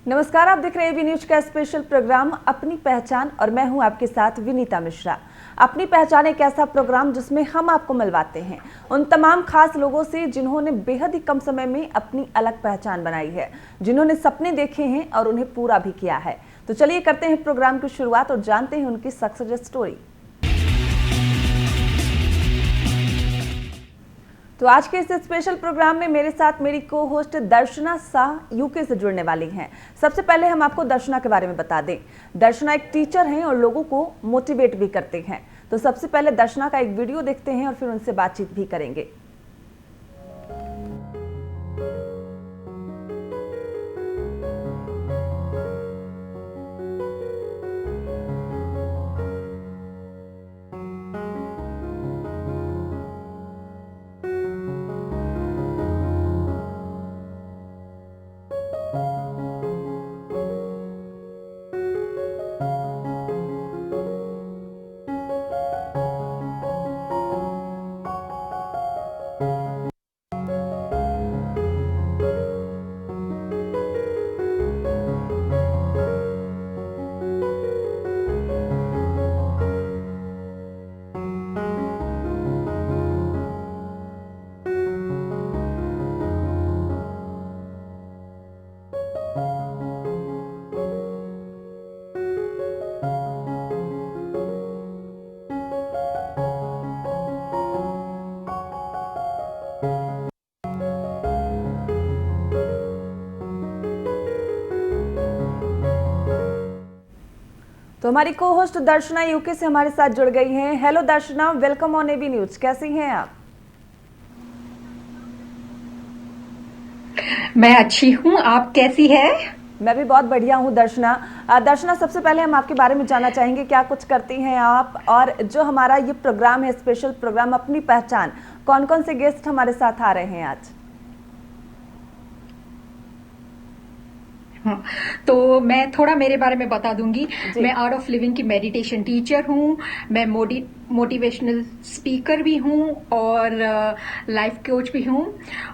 नमस्कार, आप देख रहे हैं एबी न्यूज का स्पेशल प्रोग्राम अपनी पहचान और मैं हूं आपके साथ विनीता मिश्रा। अपनी पहचान एक ऐसा प्रोग्राम जिसमें हम आपको मिलवाते हैं उन तमाम खास लोगों से जिन्होंने बेहद ही कम समय में अपनी अलग पहचान बनाई है, जिन्होंने सपने देखे हैं और उन्हें पूरा भी किया है। तो चलिए करते हैं प्रोग्राम की शुरुआत और जानते हैं उनकी सक्सेस स्टोरी। तो आज के इस स्पेशल प्रोग्राम में मेरे साथ मेरी को होस्ट दर्शना शाह यूके से जुड़ने वाली हैं। सबसे पहले हम आपको दर्शना के बारे में बता दें। दर्शना एक टीचर हैं और लोगों को मोटिवेट भी करते हैं। तो सबसे पहले दर्शना का एक वीडियो देखते हैं और फिर उनसे बातचीत भी करेंगे। तो हमारी को होस्ट दर्शना यूके से हमारे साथ जुड़ गई हैं। Hello Darshana, welcome on AB news. कैसी हैं आप? मैं अच्छी हूँ, आप कैसी है? मैं भी बहुत बढ़िया हूँ दर्शना। दर्शना, सबसे पहले हम आपके बारे में जानना चाहेंगे, क्या कुछ करती हैं आप, और जो हमारा ये प्रोग्राम है स्पेशल प्रोग्राम अपनी पहचान, कौन कौन से गेस्ट हमारे साथ आ रहे हैं आज? हाँ, तो मैं थोड़ा मेरे बारे में बता दूंगी। जी। मैं आर्ट ऑफ लिविंग की मेडिटेशन टीचर हूँ। मैं मोटिवेशनल स्पीकर भी हूँ और लाइफ कोच भी हूँ,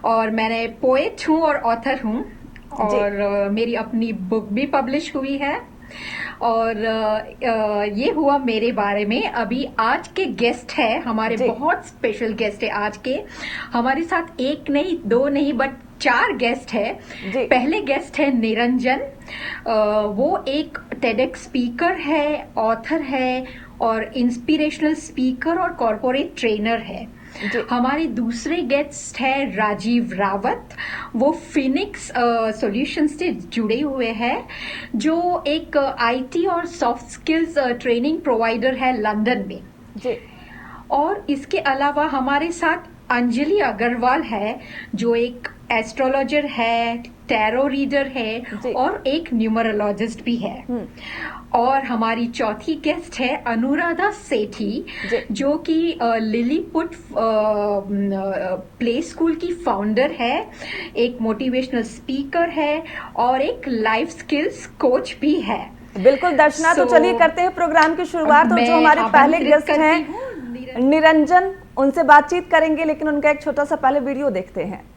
और मैंने पोएट हूँ और ऑथर हूँ, जी। और मेरी अपनी बुक भी पब्लिश हुई है। और ये हुआ मेरे बारे में। अभी आज के गेस्ट है हमारे, जी। बहुत स्पेशल गेस्ट है आज के हमारे साथ। एक नहीं, दो नहीं, बट 4 गेस्ट है। जी। पहले गेस्ट है निरंजन। वो एक टेडेक्स स्पीकर है, ऑथर है, और इंस्पिरेशनल स्पीकर और कॉर्पोरेट ट्रेनर है। जी। हमारे दूसरे गेस्ट है राजीव रावत। वो फिनिक्स सॉल्यूशंस से जुड़े हुए हैं, जो एक आईटी और सॉफ्ट स्किल्स ट्रेनिंग प्रोवाइडर है लंदन में। जी। और इसके अलावा हमारे साथ अंजलि अग्रवाल है, जो एक एस्ट्रोलॉजर है, टैरो रीडर है, जी। और एक न्यूमरोलॉजिस्ट भी है। और हमारी चौथी गेस्ट है अनुराधा सेठी, जी। जो कि लिलीपुट प्ले स्कूल की फाउंडर है, एक मोटिवेशनल स्पीकर है, और एक लाइफ स्किल्स कोच भी है। बिल्कुल दर्शना, तो चलिए करते हैं प्रोग्राम की शुरुआत। और जो मैं हमारे पहले आमंत्रित गेस्ट करती हैं हूँ निरंजन, उनसे बातचीत करेंगे, लेकिन उनका एक छोटा सा पहले वीडियो देखते हैं।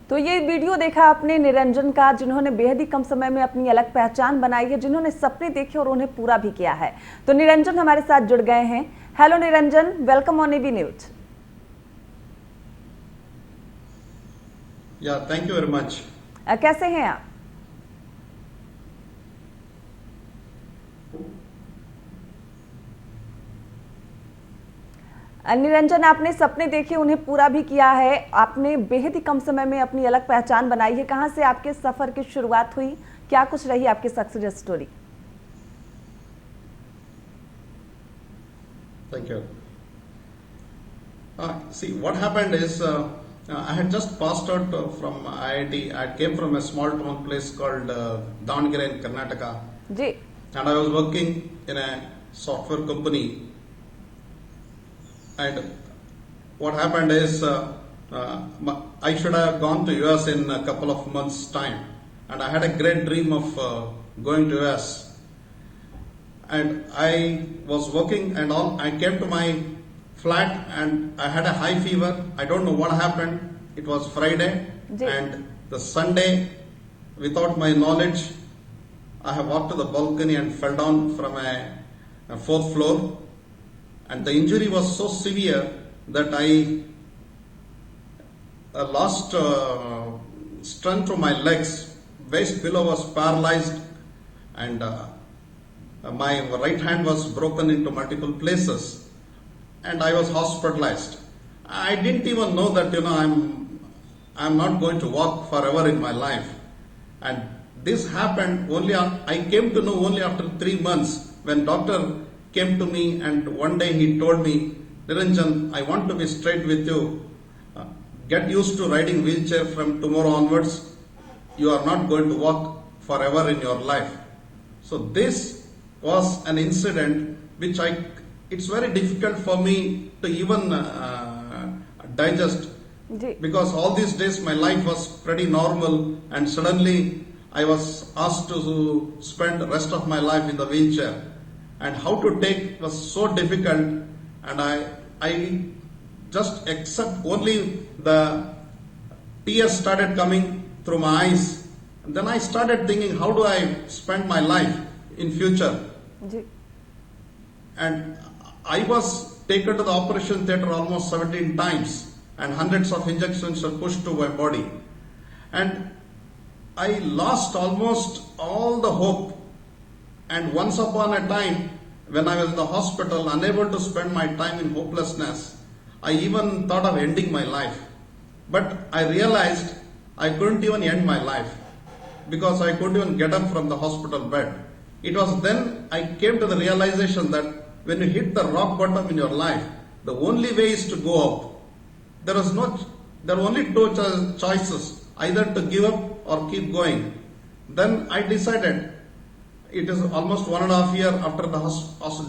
तो ये वीडियो देखा आपने निरंजन का, जिन्होंने बेहद ही कम समय में अपनी अलग पहचान बनाई है, जिन्होंने सपने देखे और उन्हें पूरा भी किया है। तो निरंजन हमारे साथ जुड़ गए हैं। Hello Niranjan, welcome on AB news. Yeah, thank you very much. कैसे हैं आप? निरंजन, आपने सपने देखे, उन्हें पूरा भी किया है। आपने बेहद ही कम समय में अपनी अलग पहचान बनाई है। कहां से आपके सफर की शुरुआत हुई, क्या कुछ रही आपकी success story? Thank you. See, what happened is I had just passed out from IIT. I came from a small town place called Davangere in Karnataka. जी And I was working in a software company. And what happened is I should have gone to US in a couple of months' time. And I had a great dream of going to US. And I was working and all. I came to my flat and I had a high fever. I don't know what happened. It was Friday and the Sunday, without my knowledge, I have walked to the balcony and fell down from a fourth floor. And the injury was so severe that I lost strength to my legs. Waist below was paralyzed and my right hand was broken into multiple places. And I was hospitalized. I didn't even know that I'm not going to walk forever in my life. And this happened only. I came to know only after 3 months when doctor came to me and one day he told me, Niranjan, I want to be straight with you. Get used to riding wheelchair from tomorrow onwards. You are not going to walk forever in your life. So this was an incident which it's very difficult for me to even digest because all these days my life was pretty normal and suddenly I was asked to spend the rest of my life in the wheelchair and how to take was so difficult and I just accept only the tears started coming through my eyes and then I started thinking how do I spend my life in future. And I was taken to the operation theatre almost 17 times and hundreds of injections were pushed to my body. And I lost almost all the hope. And once upon a time, when I was in the hospital, unable to spend my time in hopelessness, I even thought of ending my life. But I realized I couldn't even end my life because I couldn't even get up from the hospital bed. It was then I came to the realization that when you hit the rock bottom in your life, the only way is to go up. There are only two choices, either to give up or keep going. Then I decided, it is almost 1.5 years after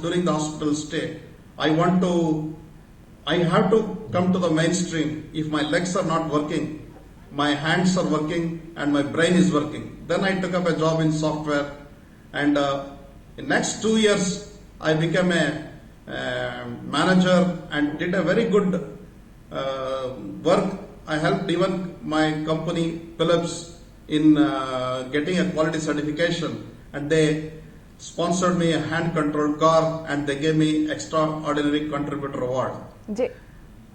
during the hospital stay, I have to come to the mainstream. If my legs are not working, my hands are working and my brain is working. Then I took up a job in software and in next 2 years, I became a manager and did a very good work. I helped even my company Philips in getting a quality certification and they sponsored me a hand controlled car and they gave me extraordinary contributor award.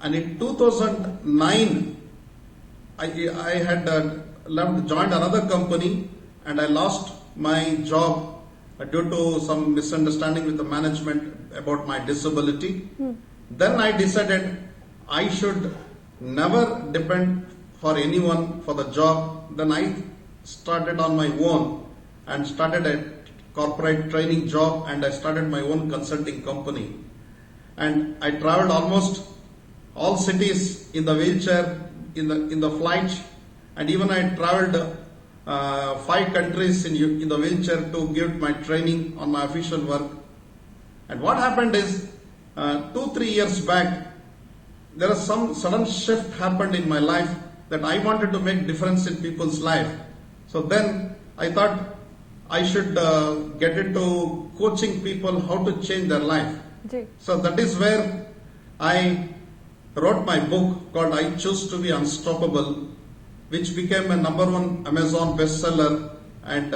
And in 2009 I had joined another company and I lost my job due to some misunderstanding with the management about my disability. Then I decided I should never depend for anyone for the job. Then I started on my own and started a corporate training job and I started my own consulting company. And I traveled almost all cities in the wheelchair, in the flight, and even I traveled 5 countries in the wheelchair to give my training on my official work. And what happened is 2-3 years back, there was some sudden shift happened in my life that I wanted to make difference in people's life. So then I thought I should get into coaching people how to change their life. जी So that is where I wrote my book called I Choose to Be Unstoppable, which became a #1 Amazon bestseller, and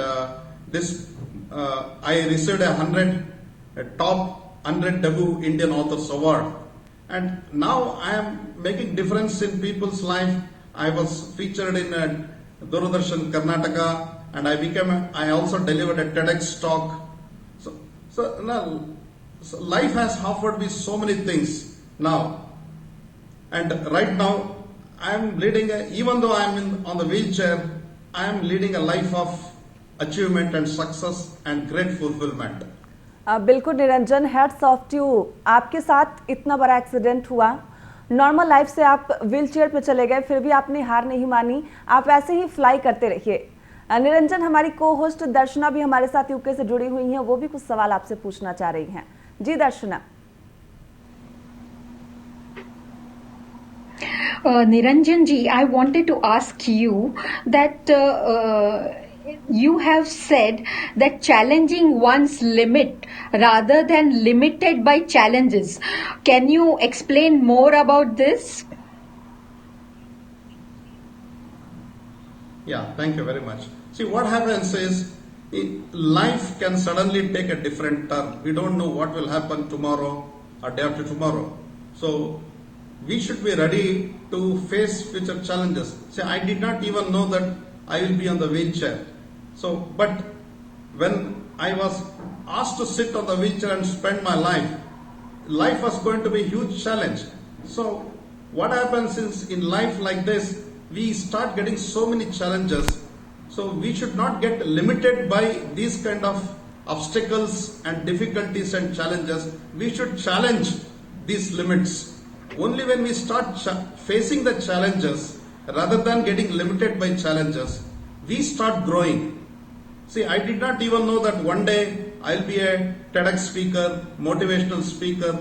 I received a top 100 debut Indian authors award. And now I am making difference in people's life. I was featured in Doordarshan Karnataka, and I also delivered a TEDx talk. So now, so life has offered me so many things now. And right now, I am leading even though I am on the wheelchair, I am leading a life of achievement and success and great fulfillment. बिल्कुल Niranjan, hats off to you. आपके साथ इतना बड़ा accident हुआ, normal life से आप wheel chair पर चले गए, फिर भी आपने हार नहीं मानी, आप ऐसे ही फ्लाई करते रहिए। निरंजन, हमारी को होस्ट दर्शना भी हमारे साथ यूके से जुड़ी हुई हैं, वो भी कुछ सवाल आपसे पूछना चाह रही हैं। जी दर्शना। Niranjan ji, I wanted to ask you that you have said that challenging one's limit rather than limited by challenges. Can you explain more about this? Yeah, thank you very much. See, what happens is life can suddenly take a different turn. We don't know what will happen tomorrow or day after tomorrow. So we should be ready to face future challenges. See, I did not even know that I will be on the wheelchair. So, but when I was asked to sit on the wheelchair and spend my life was going to be a huge challenge. So what happens is in life like this, we start getting so many challenges. So we should not get limited by these kind of obstacles and difficulties and challenges. We should challenge these limits. Only when we start facing the challenges rather than getting limited by challenges, we start growing. See, I did not even know that one day I'll be a TEDx speaker, motivational speaker,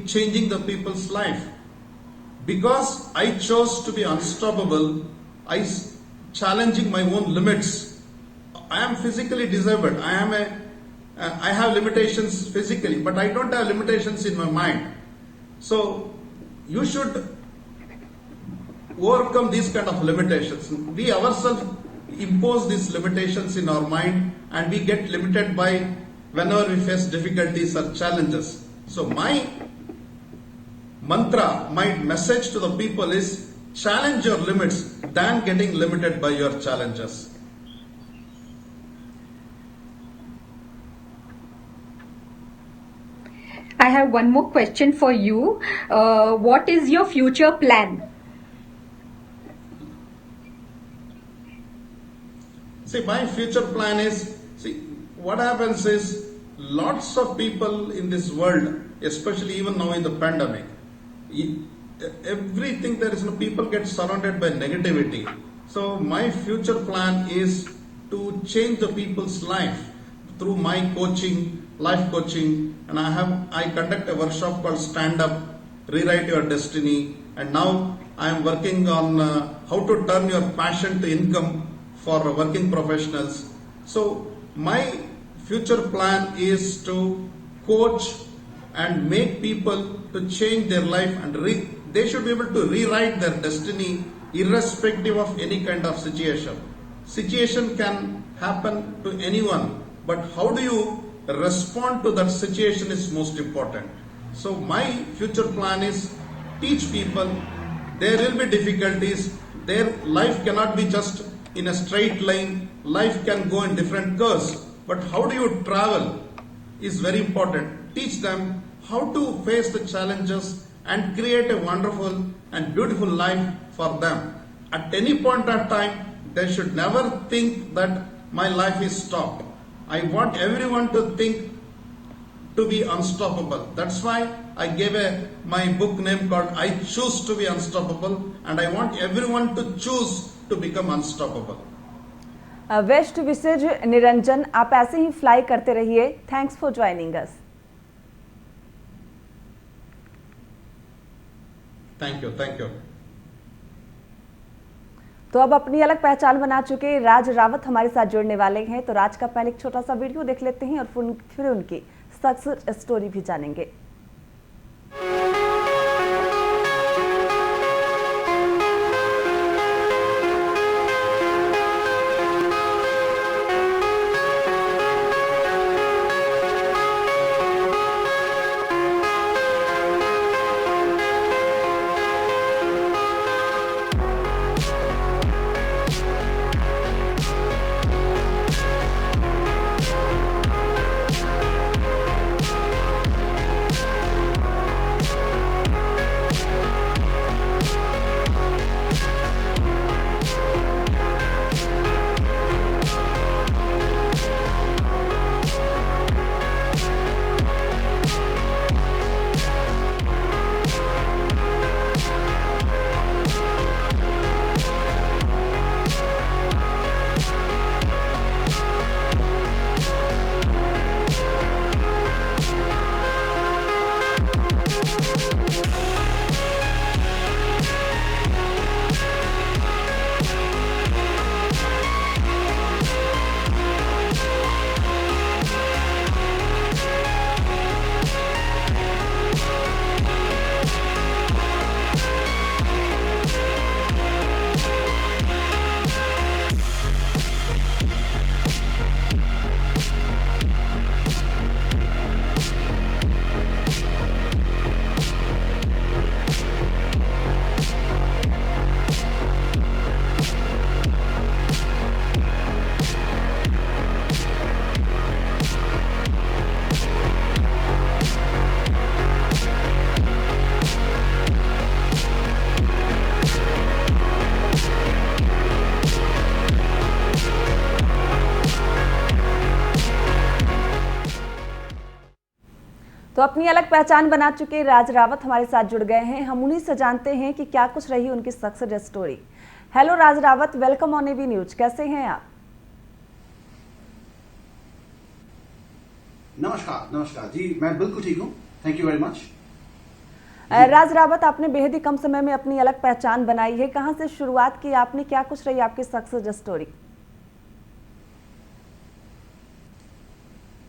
changing the people's life. Because I chose to be unstoppable, I challenging my own limits. I am physically disabled. I have limitations physically, but I don't have limitations in my mind. So you should overcome these kind of limitations. We ourselves impose these limitations in our mind, and we get limited by whenever we face difficulties or challenges. So my mantra, my message to the people is challenge your limits than getting limited by your challenges. I have one more question for you. What is your future plan? See, my future plan is, what happens is lots of people in this world, especially even now in the pandemic, everything there is, people get surrounded by negativity. So my future plan is to change the people's life through my coaching, life coaching, and I conduct a workshop called Stand Up, Rewrite Your Destiny, and now I am working on how to turn your passion to income for working professionals. So my future plan is to coach and make people to change their life, and they should be able to rewrite their destiny irrespective of any kind of situation. Situation can happen to anyone, but how do you respond to that situation is most important. So my future plan is teach people there will be difficulties, their life cannot be just in a straight line, life can go in different curves, but how do you travel is very important. Teach them how to face the challenges and create a wonderful and beautiful life for them. At any point of time, they should never think that my life is stopped. I want everyone to think to be unstoppable. That's why I gave my book name called I Choose to Be Unstoppable, and I want everyone to choose to become unstoppable. Best wishes Niranjan, आप ऐसे ही fly करते रहिए। Thanks for joining us. Thank you. तो अब अपनी अलग पहचान बना चुके राज रावत हमारे साथ जुड़ने वाले हैं। तो राज का पहले एक छोटा सा वीडियो देख लेते हैं और फिर उनकी सक्सेस स्टोरी भी जानेंगे। तो अपनी अलग पहचान बना चुके राज रावत हमारे साथ जुड़ गए हैं। हम उन्हीं से जानते हैं कि क्या कुछ रही उनकी success story. Hello Raj Rawat, welcome on AB news. कैसे हैं आप? नमस्कार जी, मैं बिल्कुल ठीक हूँ, thank you very much. Raj Rawat, आपने बेहद ही कम समय में अपनी अलग पहचान बनाई है। कहां से शुरुआत की आपने, क्या कुछ रही आपकी सक्सेस स्टोरी?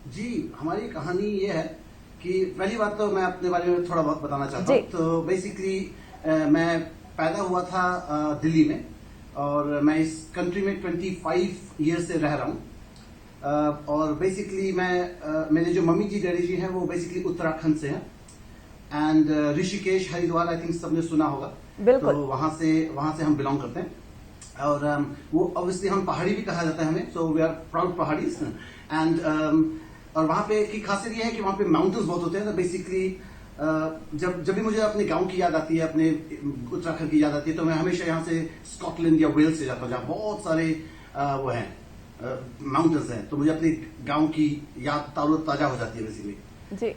जी, हमारी कहानी ये है कि पहली बात तो मैं अपने बारे में थोड़ा बहुत बताना चाहता हूँ। तो बेसिकली मैं पैदा हुआ था दिल्ली में, और मैं इस कंट्री में 25 ईयर से रह रहा हूँ। और बेसिकली मेरे जो मम्मी जी डैडी जी हैं वो बेसिकली उत्तराखंड से हैं, and Rishikesh Haridwar I think सबने सुना होगा। बिल्कुल। तो वहां से हम बिलोंग करते हैं, और वो ऑब्वियसली हम पहाड़ी भी कहा जाता है हमें, so we are proud Paharis. And और वहां पे की खासियत ये है कि वहां पे माउंटेन्स बहुत होते हैं। तो बेसिकली जब भी मुझे अपने गांव की याद आती है, अपने उत्तराखंड की याद आती है, तो मैं हमेशा यहाँ से स्कॉटलैंड या वेल्स से जाता हूँ, जहाँ बहुत सारे वो हैं माउंटेन्स हैं। तो मुझे अपने गांव की याद ताजा हो जाती है बेसिकली जी।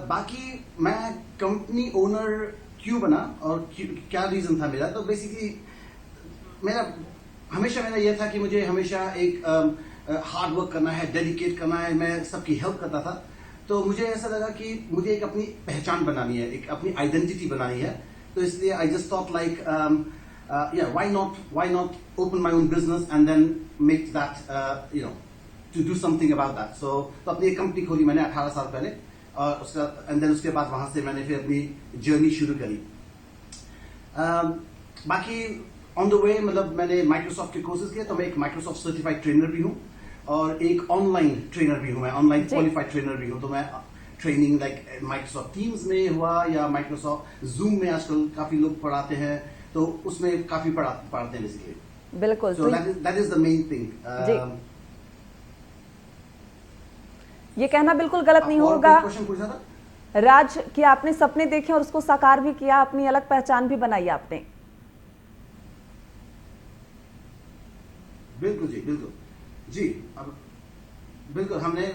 बाकी मैं कंपनी ओनर क्यों बना और क्या रीजन था मेरा, तो बेसिकली हमेशा मेरा यह था कि मुझे हमेशा एक हार्ड वर्क करना है, डेडिकेट करना है, मैं सबकी हेल्प करता था। तो मुझे ऐसा लगा कि मुझे एक अपनी पहचान बनानी है, एक अपनी आइडेंटिटी बनानी है। तो इसलिए I just thought like why not open my own business and then make that to do something about that. So तो अपनी एक कंपनी खोली मैंने 18 साल पहले, और उसके बाद वहां से मैंने फिर अपनी जर्नी शुरू करी। बाकी ऑन द वे मतलब मैंने माइक्रोसॉफ्ट के कोर्सेज किए, तो मैं एक माइक्रोसॉफ्ट सर्टिफाइड ट्रेनर भी हूँ और एक ऑनलाइन ट्रेनर भी हूँ, मैं ऑनलाइन क्वालिफाइड ट्रेनर भी हूँ। तो मैं ट्रेनिंग लाइक माइक्रोसॉफ्ट टीम्स में हुआ या माइक्रोसॉफ्ट जूम में आजकल काफी लोग पढ़ाते हैं, तो उसमें काफी पढ़ाते हैं बेसिकली। बिल्कुल। So that is the main thing. ये कहना बिल्कुल गलत नहीं होगा क्वेश्चन पूछा था राज कि आपने सपने देखे और उसको साकार भी किया, अपनी अलग पहचान भी बनाई आपने। बिल्कुल जी, अब बिल्कुल हमने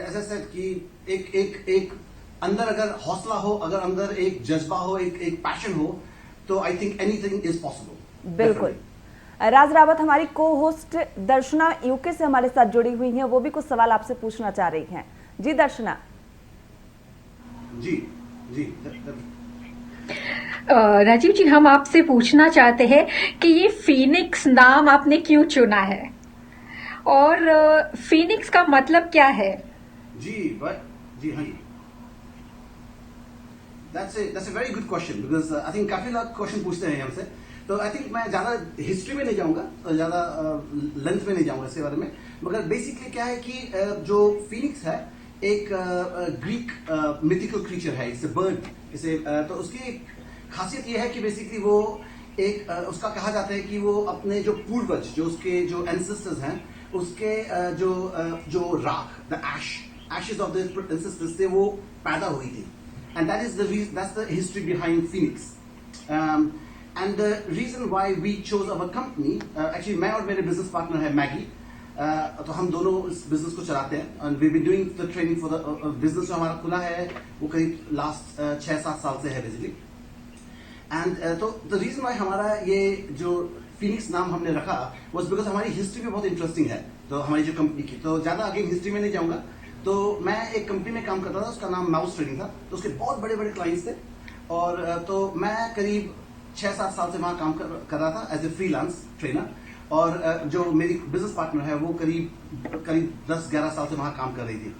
ऐसा सेट कि एक अंदर अगर हौसला हो, अगर अंदर एक जज्बा हो, एक पैशन हो, तो I think anything is possible. बिल्कुल। राज रावत हमारी को होस्ट दर्शना यूके से हमारे साथ जुड़ी हुई हैं, वो भी कुछ सवाल आपसे पूछना चाह रही हैं। जी दर्शना। जी राजीव जी, हम आपसे पूछना चाहते हैं कि ये फिनिक्स नाम आपने क्यों चुना है और फिनिक्स का मतलब क्या है? जी जी हाँ जी, that's a very good question because I think काफी लोग क्वेश्चन पूछते हैं हमसे, तो आई थिंक मैं ज्यादा हिस्ट्री में नहीं जाऊंगा, ज्यादा लेंथ में नहीं जाऊंगा इसके बारे में, मगर बेसिकली क्या है कि जो फिनिक्स है एक ग्रीक मिथिकल क्रीचर है, इट्स अ बर्ड, इसे तो उसकी खासियत यह है कि बेसिकली वो एक उसका कहा जाता है कि वो अपने जो पूर्वज, जो उसके जो एंसेस्टर्स हैं, उसके जो राख, the ashes of the ancestors से वो पैदा हुई थी, and that's the history behind Phoenix. And the reason why we chose our company, actually मैं और मेरे business partner है मैगी, तो हम दोनों इस business को चलाते हैं, and we've been doing the training for the business जो हमारा खुला है वो करीब last 6-7 साल से है basically. And तो the reason why हमारा ये जो Phoenix नाम हमने रखा was because हमारी history भी बहुत interesting है, तो हमारी जो कंपनी की, तो ज्यादा आगे हिस्ट्री में नहीं जाऊंगा, तो मैं एक कंपनी में काम करता था, उसका नाम माउस ट्रेडिंग था, तो उसके बहुत बड़े बड़े क्लाइंट्स थे, और तो मैं करीब 6-7 साल से वहां काम कर रहा था एज ए फ्रीलांस ट्रेनर, और जो मेरी बिजनेस पार्टनर है वो करीब 10-11 साल से वहां काम कर रही थी।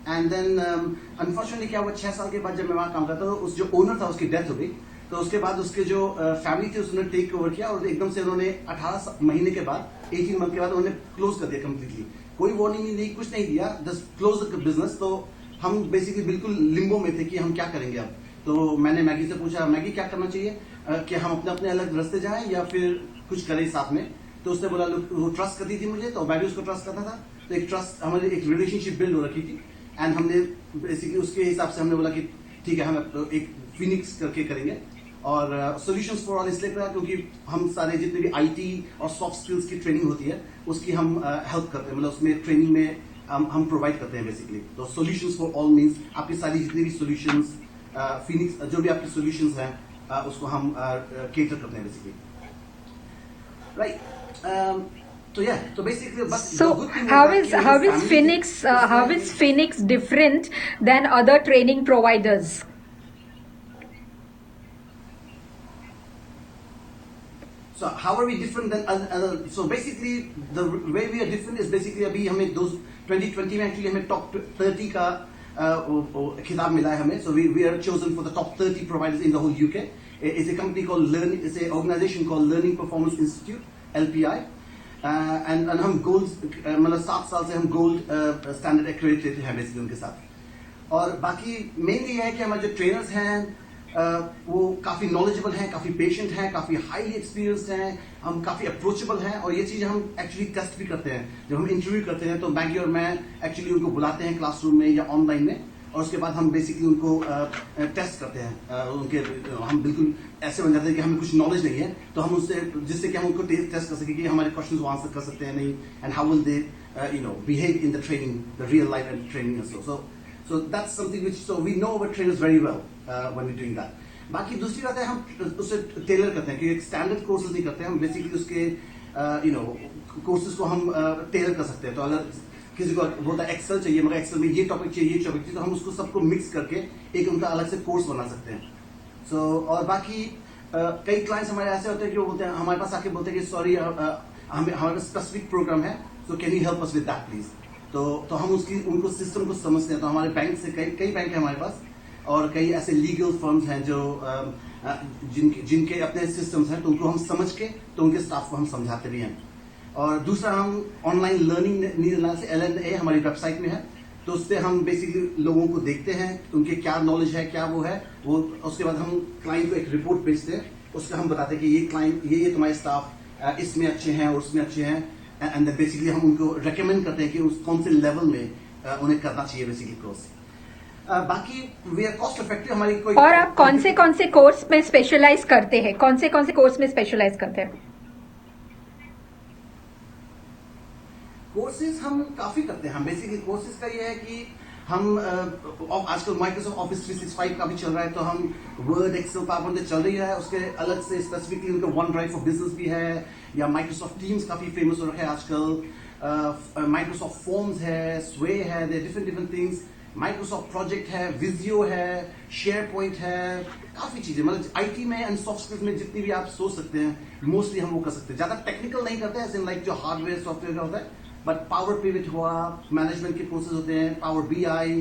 एंड देन अनफॉर्चुनेटली क्या हुआ, 6 साल के बाद जब मैं वहां काम करता था, उस जो ओनर था उसकी डेथ हो गई, तो उसके बाद उसके जो फैमिली थी उसने टेक ओवर किया, और एकदम से उन्होंने 18 महीने के बाद, 18 मंथ के बाद उन्होंने क्लोज कर दिया कंप्लीटली, कोई वार्निंग नहीं, कुछ नहीं दिया, जस्ट क्लोज द बिजनेस। तो हम बेसिकली बिल्कुल लिम्बो में थे कि हम क्या करेंगे अब। तो मैंने मैगी से पूछा, मैगी क्या करना चाहिए, कि हम अपने अपने अलग रास्ते जाएं या फिर कुछ करें साथ में। तो उसने बोला, वो ट्रस्ट करती थी मुझे, तो मैं भी उसको ट्रस्ट करता था, तो एक ट्रस्ट, हमारी एक रिलेशनशिप बिल्ड हो रखी थी, एंड हमने बेसिकली उसके हिसाब से हमने बोला कि ठीक है, हम एक फिनिक्स करके करेंगे। और सॉल्यूशंस फॉर ऑल इसलिए करा क्योंकि हम सारे जितने भी आईटी और सॉफ्ट स्किल्स की ट्रेनिंग होती है उसकी हम हेल्प करते हैं, मतलब उसमें ट्रेनिंग में हम प्रोवाइड करते हैं बेसिकली। तो सॉल्यूशंस फॉर ऑल मींस आपकी सारी जितनी भी सॉल्यूशंस, फिनिक्स जो भी आपकी सॉल्यूशंस हैं उसको हम केटर करते हैं बेसिकली, राइट। तो या, तो बेसिकली बस। So how is Phoenix different than other training providers? So how are we different than other? So basically the way we are different is basically अभी हमें 2020 में एक्चुअली हमें टॉप 30 का खिताब मिला है हमें. So we are chosen for the top 30 providers in the whole UK. It's a company called it's a organization called Learning Performance Institute, LPI. And हम गोल्ड, मतलब 7 साल से हम गोल्ड स्टैंडर्ड एक्रेडिटेड हैं बेसिकली उनके साथ. और बाकी मेनली है कि हमारे जो ट्रेनर्स हैं वो काफी नॉलेजेबल हैं, काफी पेशेंट हैं, काफी हाईली एक्सपीरियंस्ड हैं, हम काफी अप्रोचेबल हैं. और ये चीज हम एक्चुअली टेस्ट भी करते हैं. जब हम इंटरव्यू करते हैं तो मैगी और मैं एक्चुअली उनको बुलाते हैं क्लासरूम में या ऑनलाइन में, और उसके बाद हम बेसिकली उनको टेस्ट करते हैं. उनके हम बिल्कुल ऐसे बन जाते हैं कि हमें कुछ नॉलेज नहीं है, तो हम उससे, जिससे कि हम उनको टेस्ट कर सकें कि हमारे क्वेश्चंस वो आंसर कर सकते हैं नहीं, and how will they behave in the training, the real life and training. So that's something which, so we know our trainers very well when we're doing that. बाकी दूसरी बात है हम उसे टेलर करते हैं कि एक स्टैंडर्ड कोर्सेज नहीं करते हैं हम. बेसिकली उसके कोर्सेज को हम टेलर कर सकते हैं. तो अगर किसी को बोलता है एक्सेल चाहिए, मगर एक्सेल में ये टॉपिक चाहिए, ये टॉपिक चाहिए, तो हम उसको सबको मिक्स करके एक उनका अलग से कोर्स बना सकते हैं. सो और बाकी कई क्लाइंट्स हमारे ऐसे होते हैं कि वो बोलते हैं, हमारे पास आके बोलते हैं कि सॉरी हमारे पास स्पेसिफिक प्रोग्राम है, so can you help us with that please. तो हम उनको सिस्टम को समझते हैं. तो हमारे बैंक से कई बैंक है हमारे पास, और कई ऐसे लीगल फर्म्स हैं जो जिनके अपने सिस्टम्स हैं, तो उनको हम समझ के तो उनके स्टाफ को हम समझाते भी हैं. और दूसरा, हम ऑनलाइन लर्निंग नीदरलैंड से LNA हमारी वेबसाइट में है, तो उससे हम बेसिकली लोगों को देखते हैं उनके क्या नॉलेज है, क्या वो है वो. उसके बाद हम क्लाइंट को एक रिपोर्ट भेजते हैं, उसका हम बताते हैं कि ये क्लाइंट, ये तुम्हारे स्टाफ इसमें अच्छे हैं और उसमें अच्छे हैं, एंड बेसिकली हम उनको रेकमेंड करते हैं कि उस कौन से लेवल में उन्हें करना चाहिए बेसिकली कोर्स. बाकी वी आर कॉस्ट इफेक्टिव. हमारी कोई, और आप कौन से कोर्स में स्पेशलाइज करते हैं, कौन से कोर्स में स्पेशलाइज करते हैं? कोर्सेज हम काफी करते हैं. हम बेसिकली कोर्सेज का ये है कि हम आजकल माइक्रोसॉफ्ट ऑफिस 365 का भी चल रहा है, तो हम वर्ड, एक्सेल, पावरपॉइंट चल रही है, उसके अलग से स्पेसिफिकली उनका वन ड्राइव फॉर बिजनेस भी है, या माइक्रोसॉफ्ट टीम्स काफी फेमस हो रखा है आजकल, माइक्रोसॉफ्ट फॉर्म्स है, स्वे है, there different things. Microsoft project है, विजियो है, शेयर पॉइंट है, काफी चीजें, मतलब आईटी में एंड सॉफ्ट स्किल्स में जितनी भी आप सोच सकते हैं मोस्टली हम वो कर सकते हैं। ज्यादा टेक्निकल नहीं करते हैं, लाइक जो हार्डवेयर सॉफ्टवेयर का होता है, बट पावर पिवट हुआ, मैनेजमेंट के कोर्सेज होते हैं, पावर बीआई,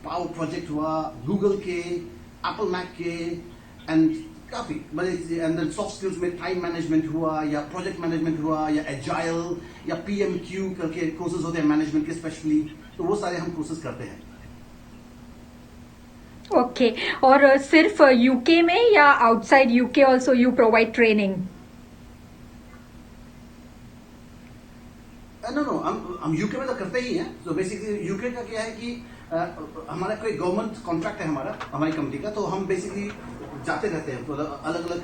पावर प्रोजेक्ट हुआ, गूगल के, एप्पल मैक के, एंड काफी एंड देन सॉफ्ट स्किल्स में टाइम मैनेजमेंट हुआ या प्रोजेक्ट मैनेजमेंट हुआ या एजाइल या पीएमक्यू करके कोर्सेज होते हैं मैनेजमेंट के स्पेशली, तो वो सारे हम कोर्सेज करते हैं। ओके और सिर्फ यूके में या outside UK also you provide training? No हम यूके में तो करते ही हैं। तो बेसिकली यूके का क्या है कि हमारा कोई गवर्नमेंट कॉन्ट्रैक्ट है हमारी कंपनी का, तो हम बेसिकली जाते रहते हैं, तो अलग अलग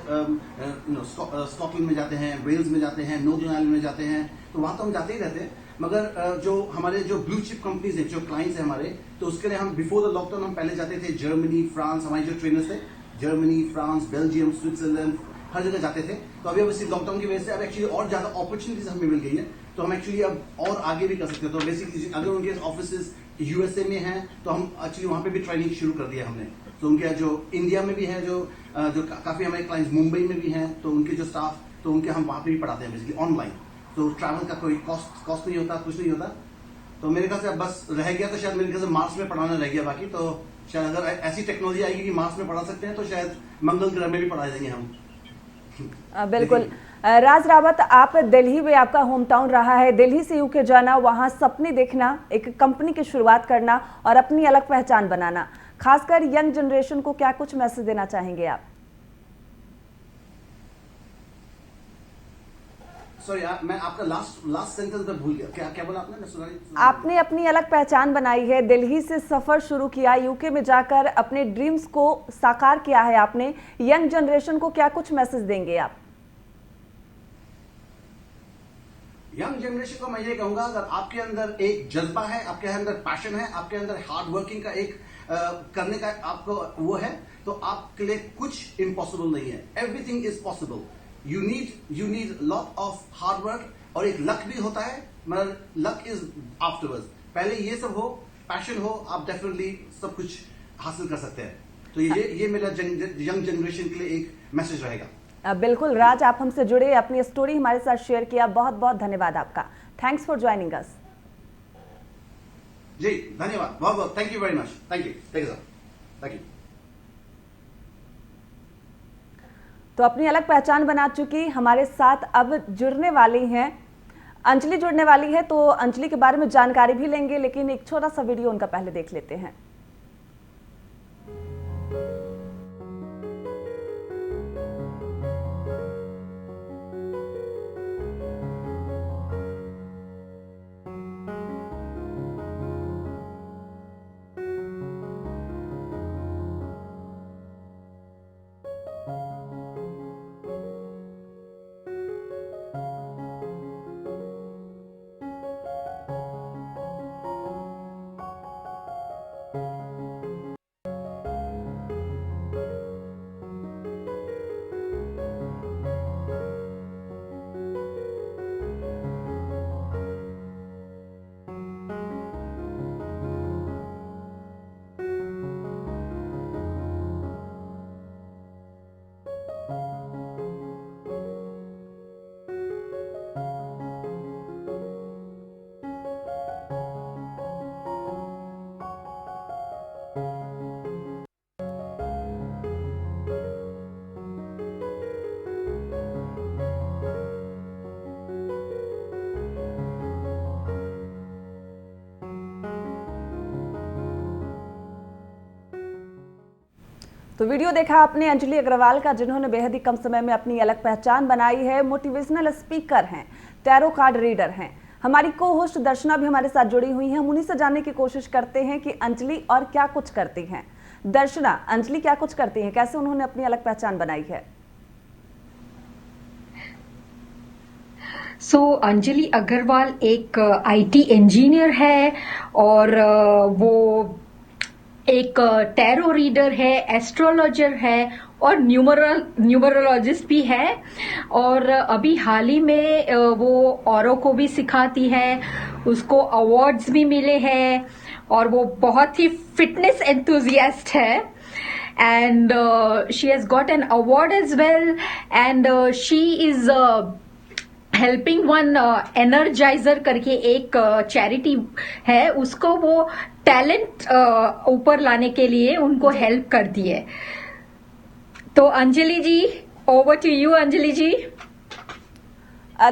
स्कॉटलैंड में जाते हैं, वेल्स में जाते हैं, नॉर्दर्न आयरलैंड में जाते हैं, तो वहां तो हम जाते ही रहते हैं। मगर जो हमारे जो ब्लू चिप कंपनीज हैं, जो क्लाइंट्स हैं हमारे, तो उसके लिए हम बिफोर द लॉकडाउन हम पहले जाते थे जर्मनी, फ्रांस, हमारे जो ट्रेनर्स थे जर्मनी, फ्रांस, बेल्जियम, स्विट्जरलैंड, हर जगह जाते थे। तो अभी इसी लॉकडाउन की वजह से अब एक्चुअली और ज्यादा अपॉर्चुनिटीज हमें मिल गई है, तो हम एक्चुअली अब और आगे भी कर सकते हैं। तो बेसिकली अगर उनके ऑफिस यूएसए में हैं तो हम एक्चुअली वहां पे भी ट्रेनिंग शुरू कर दिया हमने। तो उनके जो इंडिया में भी है, जो काफी हमारे क्लाइंट्स मुंबई में भी हैं, तो उनके जो स्टाफ, तो उनके हम वहां पे भी पढ़ाते हैं बेसिकली ऑनलाइन। तो ट्रैवल का कोई कॉस्ट नहीं होता, कुछ नहीं होता। तो मेरे ख्याल से अब बस रह गया, तो शायद मेरे ख्याल से मार्स में पढ़ाना रह गया बाकी। तो शायद अगर ऐसी टेक्नोलॉजी आएगी कि मार्स में पढ़ा सकते हैं, तो शायद मंगल ग्रह में भी पढ़ा देंगे हम। बिल्कुल। राज रावत, आप दिल्ली में आपका होम टाउन रहा है, दिल्ली से यूके जाना, वहां सपने देखना, एक कंपनी की शुरुआत करना और अपनी अलग पहचान बनाना, खासकर यंग जनरेशन को क्या कुछ मैसेज देना चाहेंगे आप? सॉरी मैं आपका लास्ट सेंटेंस में भूल गया, क्या बोला आपने? मैं सुना नहीं। आपने अपनी अलग पहचान बनाई है, दिल्ली से सफर शुरू किया, यूके में जाकर अपने ड्रीम्स को साकार किया है आपने, यंग जनरेशन को क्या कुछ मैसेज देंगे आप? यंग जनरेशन को मैं ये कहूंगा, अगर आपके अंदर एक जज्बा है, आपके अंदर पैशन है, आपके अंदर हार्ड वर्किंग का एक करने का आपको वो है, तो आपके लिए कुछ इम्पॉसिबल नहीं है। Everything is possible. You need lot of hard work, और एक लक भी होता है, मगर लक इज आफ्टरवर्ड्स। पहले ये सब हो, पैशन हो, आप डेफिनेटली सब कुछ हासिल कर सकते हैं। तो ये मेरा यंग जनरेशन के लिए एक मैसेज रहेगा। बिल्कुल राज, आप हमसे जुड़े, अपनी स्टोरी हमारे साथ शेयर किया, बहुत बहुत धन्यवाद आपका। Thanks for joining us. जी धन्यवाद, बहुत बहुत thank you very much. Thank you. तो अपनी अलग पहचान बना चुकी हमारे साथ अब जुड़ने वाली हैं अंजलि, जुड़ने वाली है, तो अंजलि के बारे में जानकारी भी लेंगे, लेकिन एक छोटा सा वीडियो उनका पहले देख लेते हैं। तो वीडियो देखा आपने अंजलि अग्रवाल का, जिन्होंने बेहद ही कम समय में अपनी अलग पहचान बनाई है। मोटिवेशनल स्पीकर हैं, टैरो कार्ड रीडर हैं। हमारी को होस्ट दर्शना भी हमारे साथ जुड़ी हुई हैं। हम उन्हीं से जानने की कोशिश करते हैं कि अंजलि और क्या कुछ करती हैं। दर्शना, अंजलि क्या कुछ करती हैं, कैसे उन्होंने अपनी अलग पहचान बनाई है? अंजलि अग्रवाल एक आईटी इंजीनियर है और वो एक टैरो रीडर है, एस्ट्रोलॉजर है और न्यूमरोलॉजिस्ट भी है। और अभी हाल ही में वो औरों को भी सिखाती है, उसको अवार्ड्स भी मिले हैं और वो बहुत ही फिटनेस एंथुजियास्ट है and she has got an award as well and she is helping one energizer करके एक चैरिटी है, उसको वो टैलेंट ऊपर लाने के लिए उनको हेल्प करती है। तो अंजलि जी, ओवर टू यू अंजलि जी।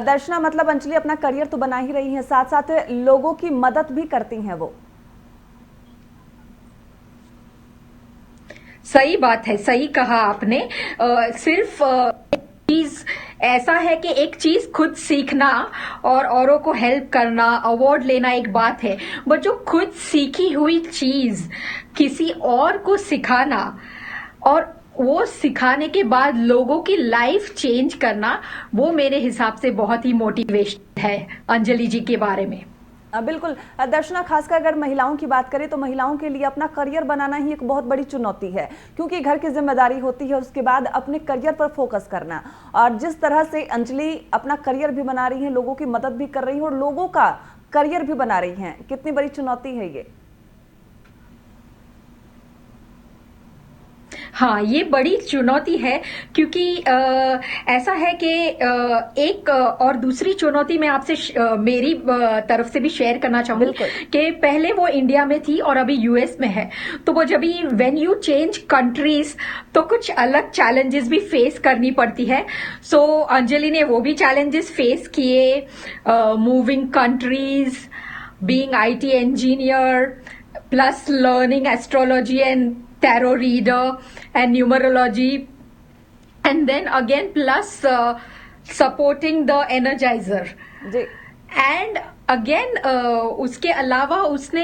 दर्शना, मतलब अंजलि अपना करियर तो बना ही रही हैं, साथ साथ लोगों की मदद भी करती हैं वो। सही बात है, सही कहा आपने। सिर्फ चीज ऐसा है कि एक चीज खुद सीखना और औरों को हेल्प करना, अवार्ड लेना एक बात है, बट जो खुद सीखी हुई चीज किसी और को सिखाना और वो सिखाने के बाद लोगों की लाइफ चेंज करना, वो मेरे हिसाब से बहुत ही मोटिवेशन है अंजलि जी के बारे में। बिल्कुल दर्शना, खासकर अगर महिलाओं की बात करें तो महिलाओं के लिए अपना करियर बनाना ही एक बहुत बड़ी चुनौती है, क्योंकि घर की जिम्मेदारी होती है, उसके बाद अपने करियर पर फोकस करना। और जिस तरह से अंजलि अपना करियर भी बना रही हैं, लोगों की मदद भी कर रही हैं और लोगों का करियर भी बना रही हैं, कितनी बड़ी चुनौती है ये। हाँ, ये बड़ी चुनौती है क्योंकि ऐसा है कि एक और दूसरी चुनौती मैं आपसे मेरी तरफ से भी शेयर करना चाहूंगी कि पहले वो इंडिया में थी और अभी यूएस में है, तो वो जब भी व्हेन यू चेंज कंट्रीज तो कुछ अलग चैलेंजेस भी फेस करनी पड़ती है। सो अंजलि ने वो भी चैलेंजेस फेस किए, moving countries, being IT engineer, plus learning astrology and tarot reader and numerology, and then again plus supporting the energizer जी। and again उसके अलावा उसने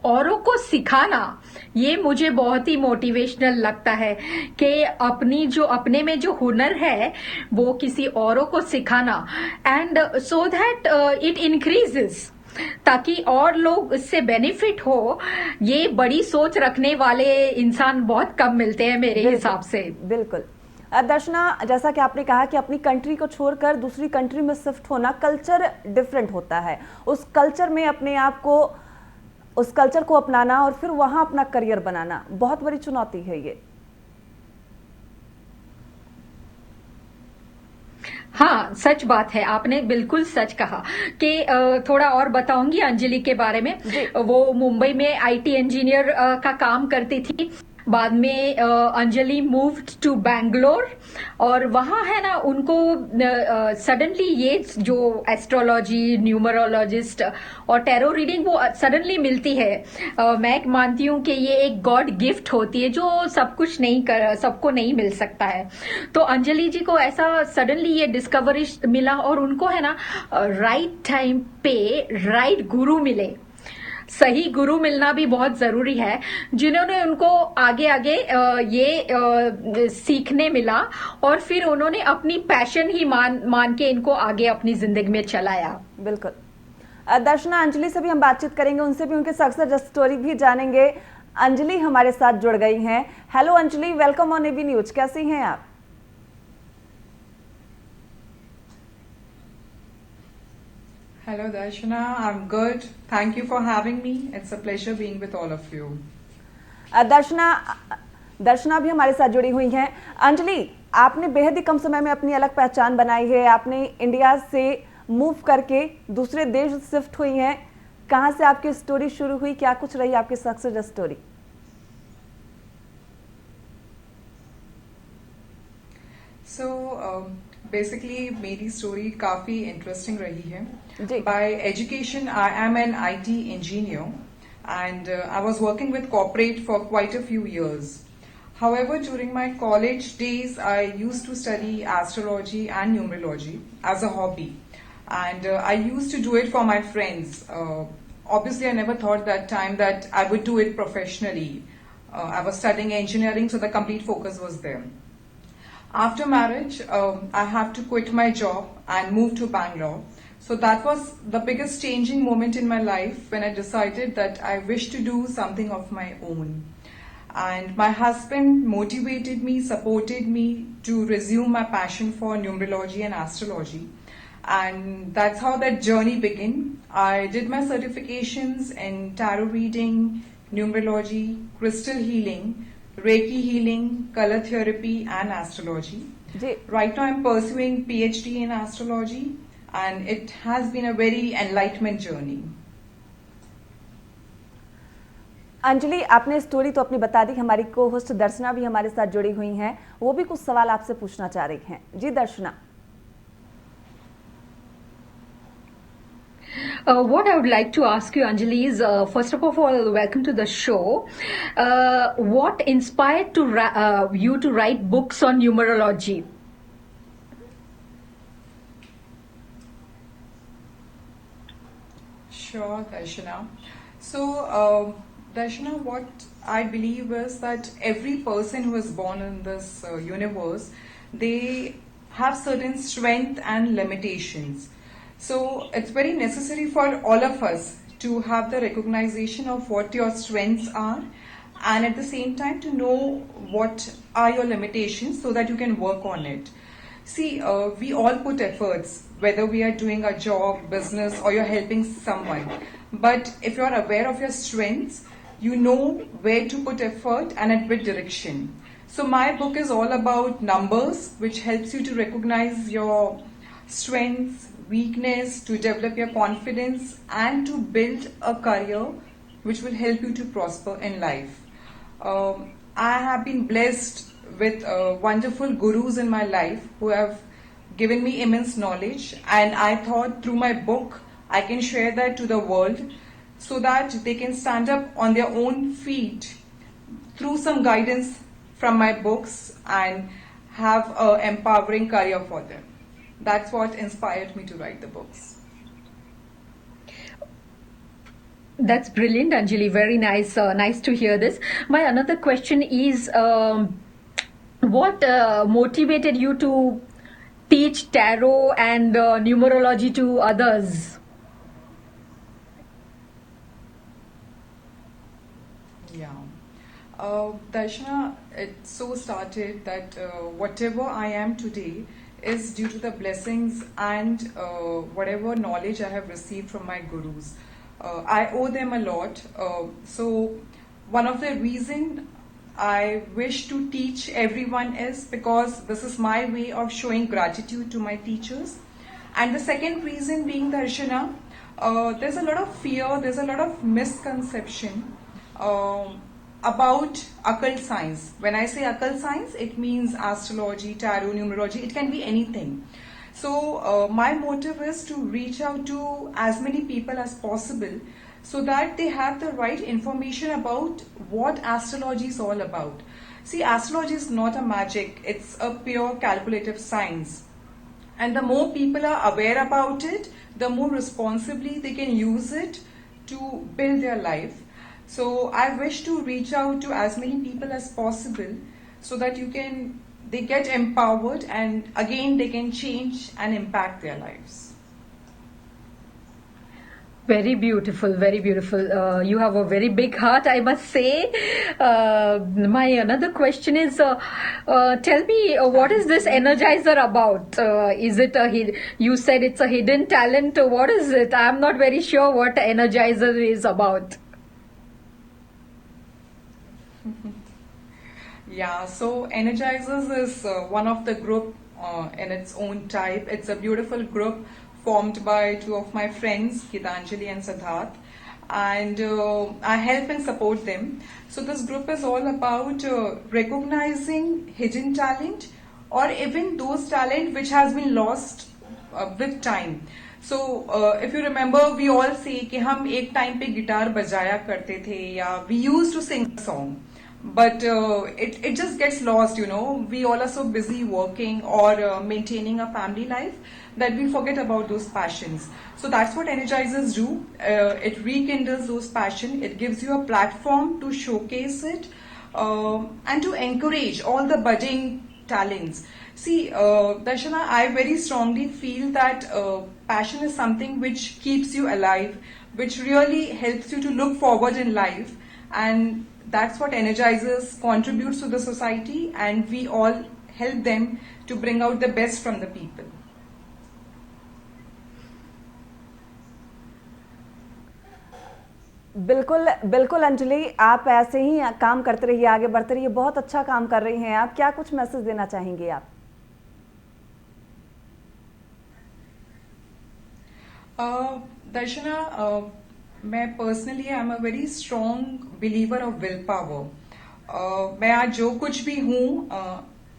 औरों को सिखाना, ये मुझे बहुत ही मोटिवेशनल लगता है कि अपनी जो अपने में जो हुनर है वो किसी औरों को सिखाना, and so that it increases, ताकि और लोग इससे बेनिफिट हो। ये बड़ी सोच रखने वाले इंसान बहुत कम मिलते हैं मेरे हिसाब से। बिल्कुल दर्शना, जैसा कि आपने कहा कि अपनी कंट्री को छोड़कर दूसरी कंट्री में शिफ्ट होना, कल्चर डिफरेंट होता है, उस कल्चर में अपने आप को, उस कल्चर को अपनाना और फिर वहां अपना करियर बनाना बहुत बड़ी चुनौती है ये। हाँ, सच बात है, आपने बिल्कुल सच कहा कि थोड़ा और बताऊंगी अंजलि के बारे में। वो मुंबई में आईटी इंजीनियर का काम करती थी, बाद में अंजलि मूव्ड टू बैंगलोर, और वहां है ना उनको सडनली ये जो एस्ट्रोलॉजी, न्यूमरोलॉजिस्ट और टैरो रीडिंग वो सडनली मिलती है। मैं मानती हूँ कि ये एक गॉड गिफ्ट होती है जो सब कुछ नहीं कर, सबको नहीं मिल सकता है। तो अंजलि जी को ऐसा सडनली ये डिस्कवरी मिला और उनको है ना राइट टाइम पे राइट गुरु मिले। सही गुरु मिलना भी बहुत जरूरी है, जिन्होंने उनको आगे आगे ये सीखने मिला और फिर उन्होंने अपनी पैशन ही मान के इनको आगे अपनी जिंदगी में चलाया। बिल्कुल दर्शना, अंजलि से भी हम बातचीत करेंगे, उनसे भी उनके सक्सेस स्टोरी भी जानेंगे। अंजलि हमारे साथ जुड़ गई हैं। Hello Anjali, welcome on AB news, कैसी हैं आप? Hello Darshana, I'm good. Thank you for having me. It's a pleasure being with all of you. दर्शना भी हमारे साथ जुड़ी हुई हैं। अंजलि, आपने बेहद ही कम समय में अपनी अलग पहचान बनाई है, आपने इंडिया से मूव करके दूसरे देश शिफ्ट हुई हैं। कहाँ से आपकी स्टोरी शुरू हुई, क्या कुछ रही आपकी सक्सेस स्टोरी? So basically मेरी story काफी interesting रही है। जी। By education I am an IT engineer and I was working with corporate for quite a few years. However, during my college days I used to study astrology and numerology as a hobby, and I used to do it for my friends. Obviously I never thought that time that I would do it professionally. I was studying engineering, so the complete focus was there. After marriage, I have to quit my job and move to Bangalore. So that was the biggest changing moment in my life when I decided that I wish to do something of my own. And my husband motivated me, supported me to resume my passion for numerology and astrology. And that's how that journey began. I did my certifications in tarot reading, numerology, crystal healing, Reiki healing, color therapy, and astrology. Ji Right now, I'm pursuing PhD in astrology, and it has been a very enlightenment journey. Anjali, आपने story तो अपनी बता दी। हमारी को host दर्शना भी हमारे साथ जुड़ी हुई हैं, वो भी कुछ सवाल आपसे पूछना चाह रही हैं। जी दर्शना। What I would like to ask you, Anjali, is first of all, welcome to the show. What inspired you to write books on numerology? Sure, Darshana. So, Darshana, what I believe is that every person who is born in this universe, they have certain strength and limitations. So, it's very necessary for all of us to have the recognition of what your strengths are, and at the same time to know what are your limitations so that you can work on it. See, we all put efforts, whether we are doing a job, business, or you're helping someone. But if you're aware of your strengths, you know where to put effort and at which direction. So my book is all about numbers, which helps you to recognize your strengths, weakness, to develop your confidence, and to build a career which will help you to prosper in life. I have been blessed with wonderful gurus in my life who have given me immense knowledge, and I thought through my book I can share that to the world so that they can stand up on their own feet through some guidance from my books and have an empowering career for them. That's what inspired me to write the books. That's brilliant, Anjali. Very nice. Nice to hear this. My another question is, what motivated you to teach tarot and numerology to others? Yeah. Darshana, it so started that whatever I am today is due to the blessings and whatever knowledge I have received from my gurus. I owe them a lot. So one of the reason I wish to teach everyone is because this is my way of showing gratitude to my teachers. And the second reason being, Darshana, there's a lot of fear, there's a lot of misconception about occult science. When I say occult science, it means astrology, tarot, numerology, it can be anything. So my motive is to reach out to as many people as possible so that they have the right information about what astrology is all about. See, astrology is not a magic, it's a pure calculative science. And the more people are aware about it, the more responsibly they can use it to build their life. So I wish to reach out to as many people as possible so that they get empowered and again they can change and impact their lives. Very beautiful, very beautiful. You have a very big heart, I must say. My another question is, tell me, what is this energizer about? Is it you said it's a hidden talent. What is it? I'm not very sure what energizer is about. Yeah, so Energizers is one of the group in its own type. It's a beautiful group formed by two of my friends, Gitanjali and Siddharth, and I help and support them. So this group is all about recognizing hidden talent or even those talent which has been lost with time. So if you remember, we all say कि हम एक time पे guitar बजाया करते थे या we used to sing a song. But it just gets lost, you know. We all are so busy working or maintaining a family life that we forget about those passions. So that's what Energizers do. It rekindles those passions. It gives you a platform to showcase it and to encourage all the budding talents. See, Darshana, I very strongly feel that passion is something which keeps you alive, which really helps you to look forward in life, and that's what Energizers contributes to the society, and we all help them to bring out the best from the people. बिल्कुल बिल्कुल अंजलि, आप ऐसे ही काम करते रहिए, आगे बढ़ते रहिए, बहुत अच्छा काम कर रही हैं आप। क्या कुछ मैसेज देना चाहेंगे आप? दर्शना, मैं personally I am a very strong believer of will power. मैं आज जो कुछ भी हूँ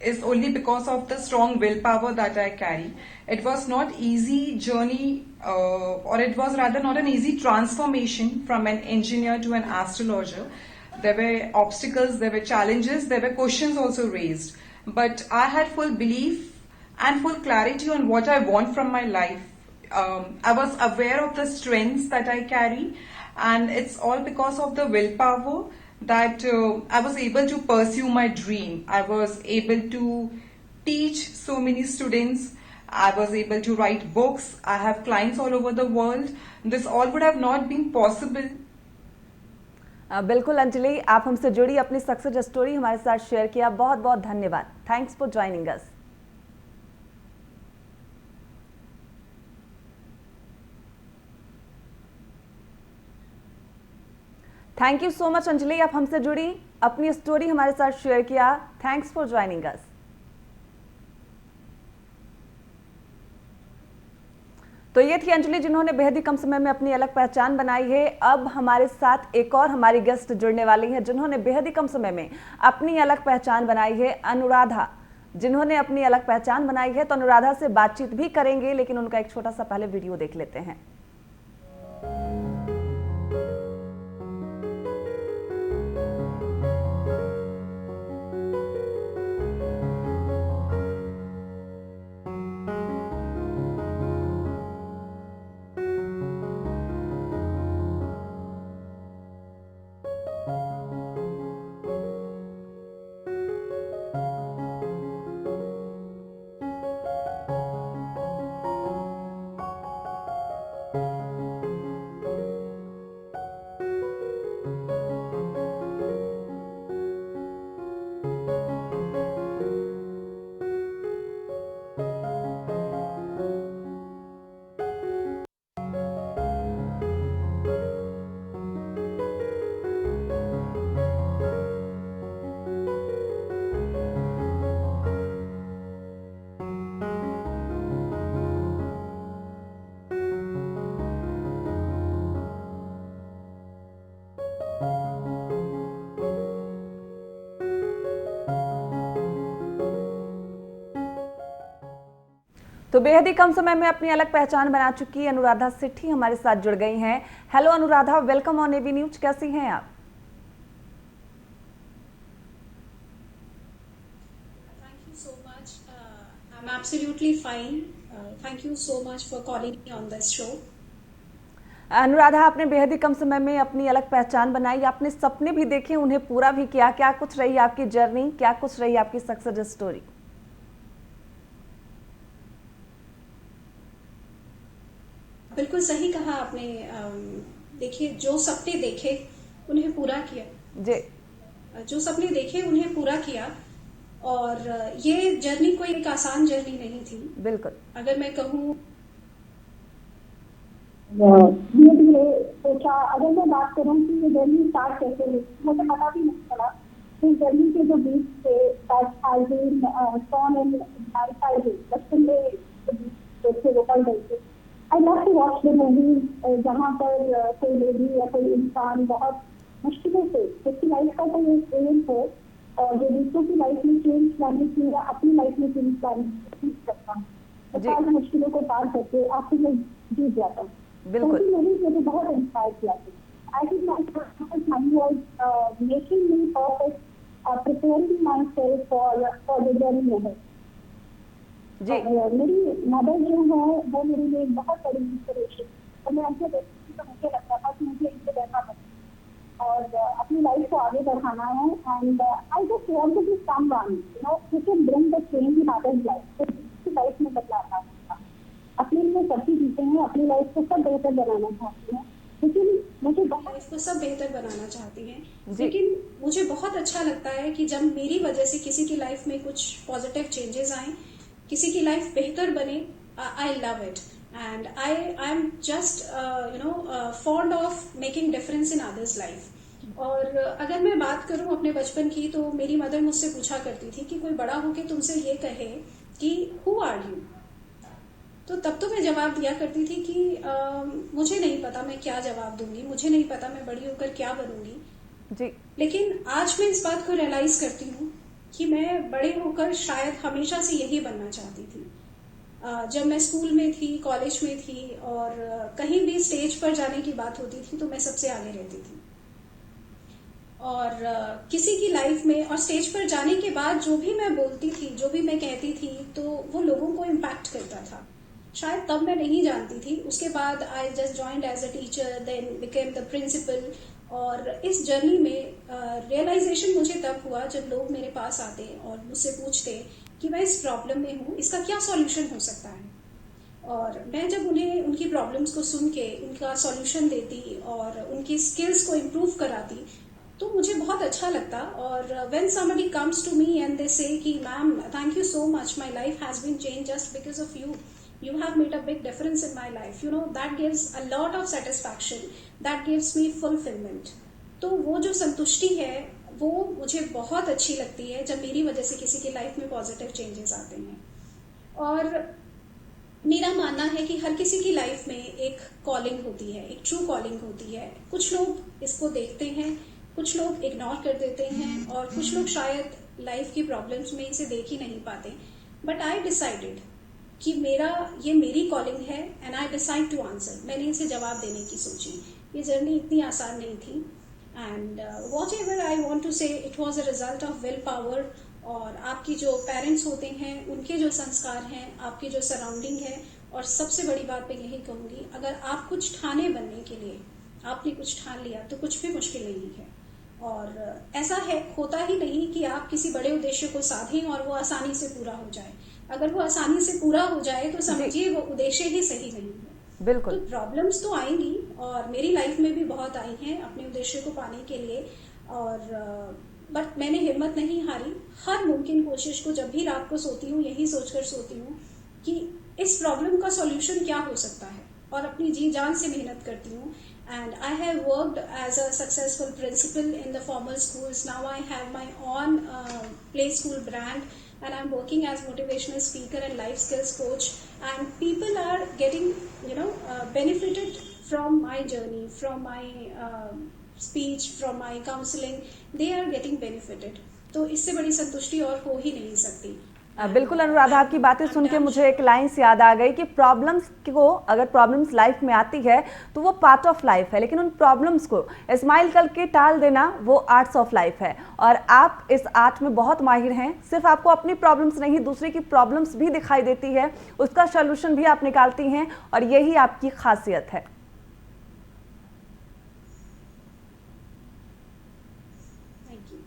is only because of the strong willpower that I carry. It was not easy journey, or it was rather not an easy transformation from an engineer to an astrologer. There were obstacles, there were challenges, there were questions also raised. But I had full belief and full clarity on what I want from my life. I was aware of the strengths that I carry, and it's all because of the willpower that I was able to pursue my dream. I was able to teach so many students. I was able to write books. I have clients all over the world. This all would have not been possible. बिल्कुल अंजलि, आप हमसे जुड़ी, अपनी success story हमारे साथ share किया, बहुत बहुत धन्यवाद। Thanks for joining us. Thank you so much Anjali, आप हमसे जुड़ी, अपनी स्टोरी हमारे साथ शेयर किया। थैंक्स फॉर ज्वाइनिंग अस। तो ये थी अंजलि, जिन्होंने बेहद ही कम समय में अपनी अलग पहचान बनाई है। अब हमारे साथ एक और हमारी गेस्ट जुड़ने वाली है, जिन्होंने बेहद ही कम समय में अपनी अलग पहचान बनाई है, अनुराधा, जिन्होंने अपनी अलग पहचान बनाई है। तो अनुराधा से बातचीत भी करेंगे, लेकिन उनका एक छोटा सा पहले वीडियो देख लेते हैं। तो बेहद ही कम समय में अपनी अलग पहचान बना चुकी अनुराधा सेठी हमारे साथ जुड़ गई हैं। Hello Anuradha, welcome on AB news, कैसी हैं आप? Thank you so much. I'm absolutely fine. Thank you so much for calling me on this show. Anuradha, आपने बेहद ही कम समय में अपनी अलग पहचान बनाई, आपने सपने भी देखे, उन्हें पूरा भी किया। क्या कुछ रही आपकी जर्नी, क्या कुछ रही आपकी सक्सेस स्टोरी? बिल्कुल सही कहा आपने। देखिए, जो सपने देखे उन्हें पूरा किया जी। जो सपने देखे उन्हें पूरा किया। और ये जर्नी कोई एक आसान जर्नी नहीं थी। बिल्कुल। अगर मैं कहूँ, धीरे धीरे सोचा, अगर मैं बात करूँ कि ये जर्नी स्टार्ट कैसे हुई, मुझे पता भी नहीं चला। इस जर्नी के जो बीच थे, बचपन में थे वो पढ़ रहे थे। I love to watch the movie जहाँ पर कोई लेडी या कोई इंसान बहुत मुश्किलों से उसकी लाइफ का कोई एम हो और जो दूसरों की लाइफ में चेंज लाने की या अपनी लाइफ में चेंज लाने की कोशिश करता हूँ, तो सारी मुश्किलों को पार करके आखिर में जीत जाता हूँ। बिल्कुल। मुझे बहुत इंस्पायर किया था। I think my was making me perfect, preparing myself for the journey ahead. जी। मेरी मदर जो है वो मेरे लिए बहुत बड़ी इंस्पिरेशन। और मैं उनसे देखती तो मुझे लगता था कि मुझे इनसे देखना पड़ता और अपनी लाइफ को आगे बढ़ाना है। And I just want to be someone who can bring the change in others life. तो लाइफ में बदलाव आता, अपने लिए सभी जीते हैं, अपनी लाइफ को सब बेहतर बनाना चाहते हैं, लेकिन मुझे लाइफ को सब बेहतर बनाना चाहती हैं। लेकिन मुझे बहुत अच्छा लगता है कि जब मेरी वजह से किसी की लाइफ में कुछ पॉजिटिव चेंजेस आए, किसी की लाइफ बेहतर बने, I love it. and I'm just fond of making difference in others' life. और अगर मैं बात करूं अपने बचपन की, तो मेरी मदर मुझसे पूछा करती थी कि कोई बड़ा होके तुमसे ये कहे कि हु आर यू, तो तब तो मैं जवाब दिया करती थी कि मुझे नहीं पता मैं क्या जवाब दूंगी, मुझे नहीं पता मैं बड़ी होकर क्या बनूंगी जी। लेकिन आज मैं इस बात को रियलाइज करती हूँ कि मैं बड़े होकर शायद हमेशा से यही बनना चाहती थी। जब मैं स्कूल में थी, कॉलेज में थी, और कहीं भी स्टेज पर जाने की बात होती थी तो मैं सबसे आगे रहती थी। और किसी की लाइफ में और स्टेज पर जाने के बाद जो भी मैं बोलती थी, जो भी मैं कहती थी, तो वो लोगों को इम्पैक्ट करता था। शायद तब मैं नहीं जानती थी। उसके बाद I just joined as a teacher, then became the principal. और इस जर्नी में रियलाइजेशन मुझे तब हुआ जब लोग मेरे पास आते और मुझसे पूछते कि मैं इस प्रॉब्लम में हूँ, इसका क्या सॉल्यूशन हो सकता है। और मैं जब उन्हें उनकी प्रॉब्लम्स को सुन के उनका सॉल्यूशन देती और उनकी स्किल्स को इम्प्रूव कराती, तो मुझे बहुत अच्छा लगता। और when somebody comes to me and they say कि ma'am thank you so much, my life has been change just because of you, you have made a big difference in my life, that gives a lot of satisfaction, that gives me fulfillment। तो वो जो संतुष्टि है वो मुझे बहुत अच्छी लगती है जब मेरी वजह से किसी की लाइफ में पॉजिटिव चेंजेस आते हैं। और मेरा मानना है कि हर किसी की लाइफ में एक कॉलिंग होती है, एक ट्रू कॉलिंग होती है। कुछ लोग इसको देखते हैं, कुछ लोग इग्नोर कर देते हैं, और कुछ लोग शायद लाइफ की प्रॉब्लम्स में इसे देख ही नहीं पाते। बट आई डिसाइडेड कि ये मेरी कॉलिंग है and I decide to answer. मैंने इसे जवाब देने की सोची। ये जर्नी इतनी आसान नहीं थी, and whatever I want to say, it was a result of will power. और आपकी जो पेरेंट्स होते हैं उनके जो संस्कार हैं, आपकी जो सराउंडिंग है, और सबसे बड़ी बात मैं यही कहूंगी, अगर आप कुछ ठाने बनने के लिए आपने कुछ ठान लिया तो कुछ भी मुश्किल नहीं है। और ऐसा होता ही नहीं कि आप किसी बड़े उद्देश्य को साधें और वो आसानी से पूरा हो जाए। अगर वो आसानी से पूरा हो जाए तो समझिए वो उद्देश्य ही सही नहीं है। बिल्कुल। तो प्रॉब्लम्स तो आएंगी, और मेरी लाइफ में भी बहुत आई हैं अपने उद्देश्य को पाने के लिए। और बट मैंने हिम्मत नहीं हारी। हर मुमकिन कोशिश को, जब भी रात को सोती हूँ यही सोचकर सोती हूँ कि इस प्रॉब्लम का सॉल्यूशन क्या हो सकता है, और अपनी जी जान से मेहनत करती हूँ। And I have worked as a successful principal in the formal schools. Now I have my own play school brand, and I'm working as motivational speaker and life skills coach. And people are getting, benefited from my journey, from my speech, from my counseling. They are getting benefited. तो इससे बड़ी संतुष्टि और हो ही नहीं सकती। बिल्कुल अनुराधा, आपकी बातें सुन के मुझे एक लाइन से याद आ गई कि प्रॉब्लम्स को, अगर प्रॉब्लम्स लाइफ में आती है तो वो पार्ट ऑफ लाइफ है, लेकिन उन प्रॉब्लम्स को स्माइल करके टाल देना वो आर्ट्स ऑफ लाइफ है। और आप इस आर्ट में बहुत माहिर हैं। सिर्फ आपको अपनी प्रॉब्लम्स नहीं, दूसरे की प्रॉब्लम्स भी दिखाई देती है, उसका सोल्यूशन भी आप निकालती हैं, और यही आपकी खासियत है।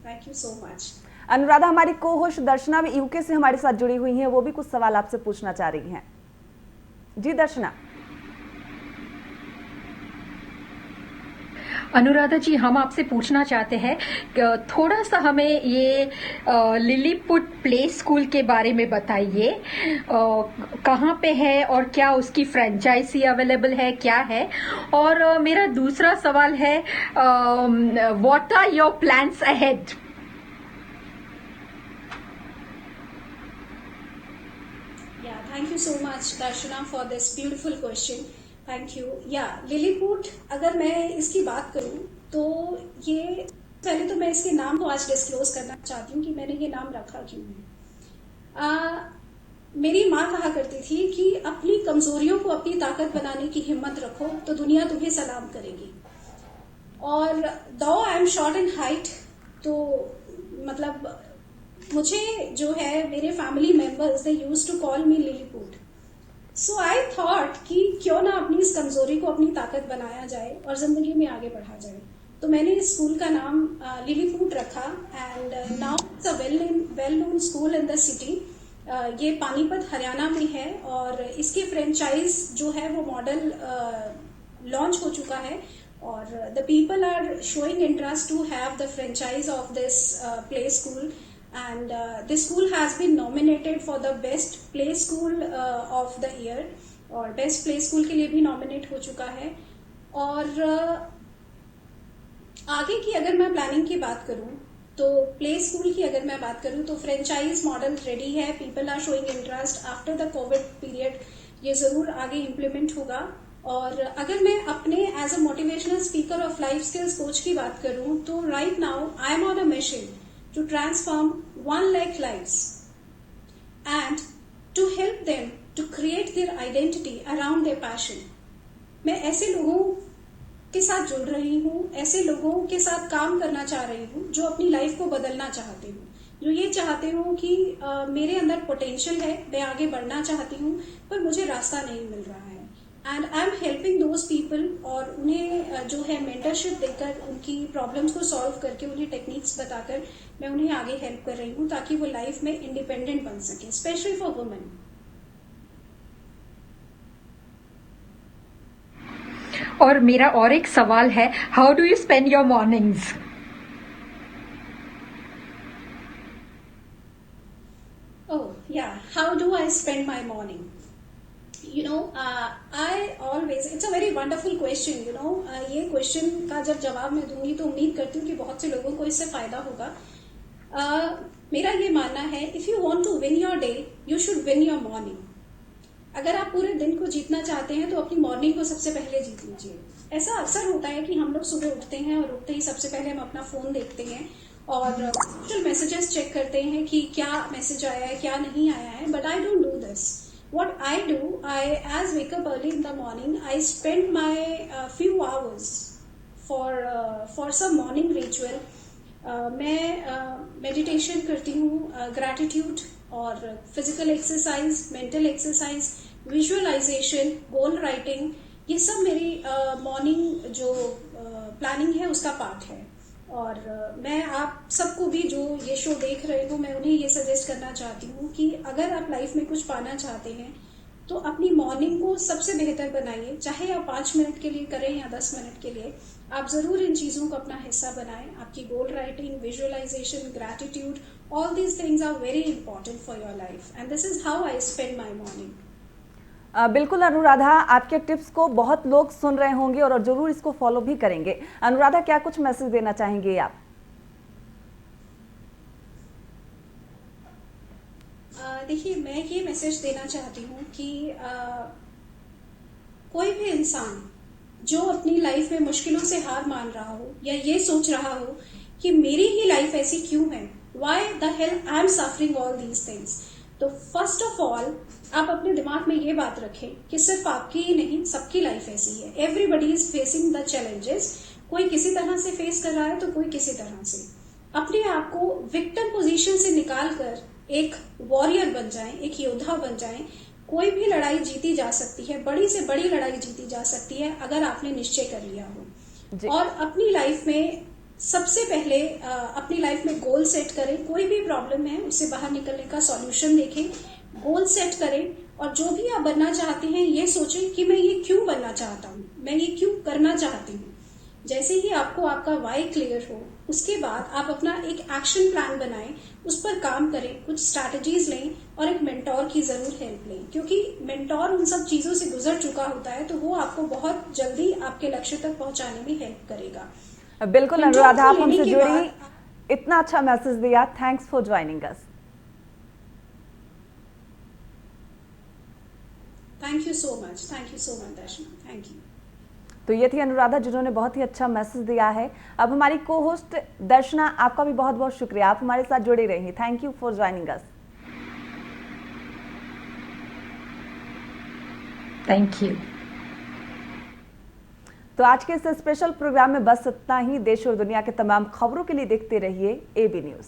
Thank you so much. Anuradha, हमारी को होस्ट दर्शना भी यूके से हमारे साथ जुड़ी हुई हैं, वो भी कुछ सवाल आपसे पूछना चाह रही हैं। जी दर्शना। अनुराधा जी, हम आपसे पूछना चाहते हैं थोड़ा सा हमें ये लिलीपुट प्ले स्कूल के बारे में बताइए। कहाँ पे है और क्या उसकी फ्रेंचाइजी अवेलेबल है, क्या है? और मेरा दूसरा सवाल है, what are your plans ahead? Thank you so much, Darshana, for this beautiful question. Thank you. Lilliput, अगर मैं इसकी बात करूं तो ये, पहले तो मैं इसके नाम को आज डिस्क्लोज करना चाहती हूँ कि मैंने ये नाम रखा क्यों है। मेरी माँ कहा करती थी कि अपनी कमजोरियों को अपनी ताकत बनाने की हिम्मत रखो तो दुनिया तुम्हें सलाम करेगी। और दो I am short in height, तो मतलब मुझे जो है, मेरे family members they used to call me Lilliput. So I thought कि क्यों ना अपनी इस कमजोरी को अपनी ताकत बनाया जाए और जिंदगी में आगे बढ़ा जाए। तो मैंने इस स्कूल का नाम लिलीपुट रखा, and now it's a well known school in the city. ये पानीपत हरियाणा में है, और इसकी फ्रेंचाइज जो है वो मॉडल लॉन्च हो चुका है, और the people are showing interest to have the franchise of this play school. And this school has been nominated for the best play school of the year, और बेस्ट प्ले स्कूल के लिए भी nominate हो चुका है। और आगे की अगर मैं प्लानिंग की बात करूं तो प्ले स्कूल की अगर मैं बात करूं तो फ्रेंचाइज मॉडल रेडी है, people are showing interest after the COVID period, ये जरूर आगे इम्प्लीमेंट होगा। और अगर मैं अपने as a motivational speaker of life skills coach की बात करूं तो right now I am on a mission to transform 1 lakh lives and to help them to create their identity around their passion। मैं ऐसे लोगों के साथ जुड़ रही हूँ, ऐसे लोगों के साथ काम करना चाह रही हूँ जो अपनी लाइफ को बदलना चाहते हूँ, जो ये चाहते हो कि मेरे अंदर पोटेंशियल है, मैं आगे बढ़ना चाहती हूँ पर मुझे रास्ता नहीं मिल रहा है। And I am helping those people, और उन्हें जो है मेंटरशिप देकर, उनकी प्रॉब्लम्स को सॉल्व करके, उन्हें टेक्निक्स बताकर मैं उन्हें आगे हेल्प कर रही हूँ ताकि वो लाइफ में इंडिपेंडेंट बन सके, स्पेशली फॉर वुमेन। और मेरा और एक सवाल है, how do you spend your mornings? Oh, yeah. How do I spend my morning? You know, I always, it's a very wonderful question, you know. ये question का जब जवाब मैं दूंगी तो उम्मीद करती हूँ कि बहुत से लोगों को इससे फायदा होगा। मेरा ये मानना है, if you want to win your day, you should win your morning। अगर आप पूरे दिन को जीतना चाहते हैं तो अपनी मॉर्निंग को सबसे पहले जीत लीजिए। ऐसा अक्सर होता है कि हम लोग सुबह उठते हैं और उठते ही सबसे पहले हम अपना फोन देखते हैं और सोशल मैसेजेस चेक करते हैं कि क्या मैसेज आया है, क्या नहीं आया है। But I don't do this. What I do, I as wake up early in the morning, I spend my few hours for some morning ritual. मैं मेडिटेशन करती हूँ, ग्रैटिट्यूड और physical exercise, mental exercise, visualisation, goal writing, ये सब मेरी morning जो planning है उसका पार्ट है। और मैं आप सबको भी जो ये शो देख रहे हो, मैं उन्हें ये सजेस्ट करना चाहती हूँ कि अगर आप लाइफ में कुछ पाना चाहते हैं तो अपनी मॉर्निंग को सबसे बेहतर बनाइए, चाहे आप 5 मिनट के लिए करें या 10 मिनट के लिए। आप जरूर इन चीजों को अपना हिस्सा बनाएं। आपकी goal writing, visualisation, gratitude, all these things are very important for your life and this is how I spend my morning. बिल्कुल अनुराधा, आपके टिप्स को बहुत लोग सुन रहे होंगे और जरूर इसको फॉलो भी करेंगे। अनुराधा, क्या कुछ मैसेज देना चाहेंगे आप? देखिए, मैं ये मैसेज देना चाहती हूँ कि कोई भी इंसान जो अपनी लाइफ में मुश्किलों से हार मान रहा हो या ये सोच रहा हो कि मेरी ही लाइफ ऐसी क्यों है, why the hell I am suffering all these things, तो फर्स्ट ऑफ ऑल आप अपने दिमाग में ये बात रखें कि सिर्फ आपकी ही नहीं, सबकी लाइफ ऐसी है। Everybody is facing the challenges. कोई किसी तरह से फेस कर रहा है तो कोई किसी तरह से। अपने आप को विक्टिम पोजीशन से निकाल कर एक वॉरियर बन जाएं, एक योद्धा बन जाएं। कोई भी लड़ाई जीती जा सकती है, बड़ी से बड़ी लड़ाई जीती जा सकती है अगर आपने निश्चय कर लिया हो। और अपनी लाइफ में सबसे पहले अपनी लाइफ में गोल सेट करें। कोई भी प्रॉब्लम है उससे बाहर निकलने का सॉल्यूशन देखें, गोल सेट करें और जो भी आप बनना चाहते हैं ये सोचें कि मैं ये क्यों बनना चाहता हूँ, मैं ये क्यों करना चाहती हूँ। जैसे ही आपको आपका वाई क्लियर हो, उसके बाद आप अपना एक एक्शन प्लान बनाएं, उस पर काम करें, कुछ स्ट्रैटेजीज लें और एक मेंटोर की जरूर हेल्प लें, क्योंकि मेंटोर उन सब चीजों से गुजर चुका होता है तो वो आपको बहुत जल्दी आपके लक्ष्य तक पहुंचाने में हेल्प करेगा। बिल्कुल अनुराधा, आप हमसे जुड़ी, इतना अच्छा मैसेज दिया। Thanks for joining us. Thank you so much Darshana, thank you. तो ये थी अनुराधा जिन्होंने बहुत ही अच्छा मैसेज दिया है। अब हमारी को होस्ट दर्शना, आपका भी बहुत बहुत शुक्रिया, आप हमारे साथ जुड़े रही। Thank you for joining us. Thank you. तो आज के इस स्पेशल प्रोग्राम में बस इतना ही। देश और दुनिया के तमाम खबरों के लिए देखते रहिए AB न्यूज़।